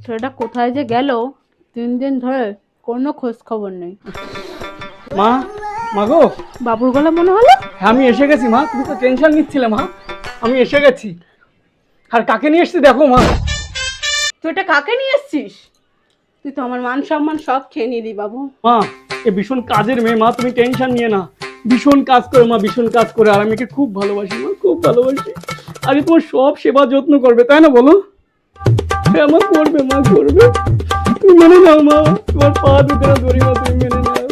ছেলেটা কোথায় যে গেল 3 দিন ধরে কোনো খোঁজ খবর নেই। মা, মা গো। বাবুর গলা মনে হলো। হ্যাঁ আমি এসে গেছি মা, তুমি তো টেনশন নিচ্ছিলে মা। আমি এসে গেছি। আর কাকে নিয়ে এসেছি দেখো মা। তুই এটা কাকে নিয়ে এসছিস? তুই তো আমার মান সম্মান সব খেয়ে নিলি বাবু। মা এ ভীষণ কাজের মেয়ে মা, তুমি টেনশন নিয়ে না। ভীষণ কাজ করে মা, ভীষণ কাজ করে। আর আমি একে খুব ভালোবাসি মা, খুব ভালোবাসি। আগে তোমার সব সেবা যত্ন করবে, তাই না বলো? হ্যাঁ মা করবে, মা করবে। তুমি মেনে নাও মা, তোমার পা দুটো ধরি মা, তুমি মেনে নাও।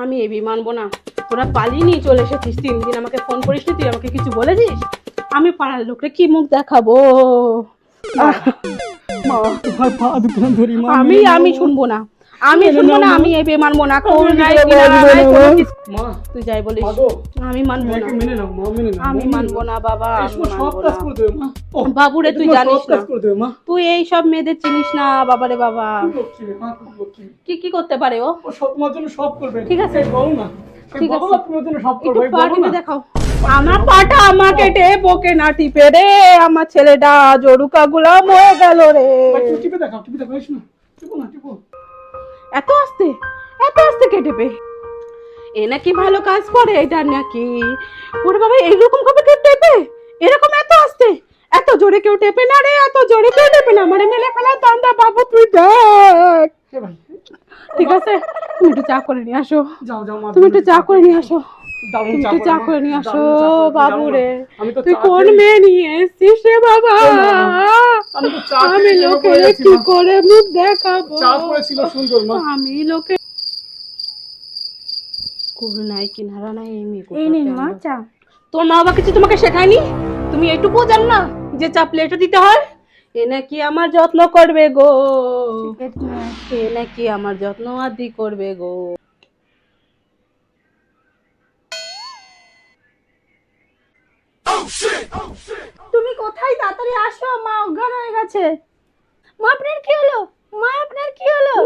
আমি এই মানবো না। তোরা পালিয়ে নিয়ে চলে এসেছিস, 3 দিন আমাকে ফোন করিস নি, তুই আমাকে কিছু বলেছিস? আমি পাড়ার লোকরে কি মুখ দেখাবো? মা তোমার পা দুটো ধরি মা, আমি মেনে নাও আমি মা। শুনবো না, আমি মেনে শুনবো নাও না, মা। আমি এই মানবো না। আমি কোন নাই একে কিনারা মেনে নাই নাও কোনো মা। কিছু। মা তুই যাই বলিস, মা গো, আমি মানবো না। একে মেনে নাও মা, মেনে নাও। আমি মানবো না বাবা, এই আমি সময় সব মানবো কাজ না। করে দেবে মা। ও, বাবুরে এটা তুই তোমার জানিস সব না, কাজ করে দেবে মা। তুই এই সব মেয়েদের চিনিস না বাবারে বাবা। খুব লক্ষ্মী মেয়ে, মা খুব লক্ষ্মী। কি কি করতে পারে ও? ও সব তোমার জন্য সব করবে। ঠিক আছে। এই বলো না, ঠিক বলো আছে, না তোমার জন্য সব একটু করবে, পা বলো টিপে না। দেখাও। আমার পাটা আমাকে টেপোকে না টিপে রে, আমার ছেলেটা জরুকা গুলাম হয়ে গেল রে। ভাই, তুমি টিপে দেখাও, টিপে দেখাও, এসো না। টিপো না, টিপো। এত আস্তে, এত আস্তে কে টেপে? এ নাকি ভালো কাজ করে, এটা নাকি ওরে বাবা এইরকম ভাবে কেউ টেপে? এরকম এত আস্তে, এত জোরে কেউ টেপে না রে, এত জোরে কেউ টেপে না। মানে মেলে ফেলা দান্দা বাবু, তুই দেখ। এ ভাই, ঠিক আছে, তুমি একটু চা করে নিয়ে আসো। যাও যাও মা, তুমি একটু চা করে নিয়ে আসো। দারুণ তুমি চা একটু করে চা মা, করে নিয়ে আসো দারুণ চা করে, তুমি বাবু জানো না। রে। আমি তো তুই চা কোন খেয়ে- মেয়ে নিয়ে এসছিস রে বাবা? ও মা, আমি তো চা আমি খেয়ে নেমে লোকে পড়ে গেছি কি মা। করে মুখ দেখাবো? চা করেছিল সুন্দর মা। আমি লোকে কোনো নাই কিনারা নাই, এই মেয়ে এই নিন মা চা। তোর মা বাবা কিছু তোমাকে শেখায়নি? তুমি এইটুকুও জানো না যে চা প্লেটে দিতে হয়? এ নাকি আমার যত্ন করবে গো, এ নাকি আমার যত্ন আদি করবে গো। তুমি কোথায়? তাড়াতাড়ি আসো, মা অজ্ঞান হয়ে গেছে। মা আপনার কি হলো? মা আপনার কি হলো?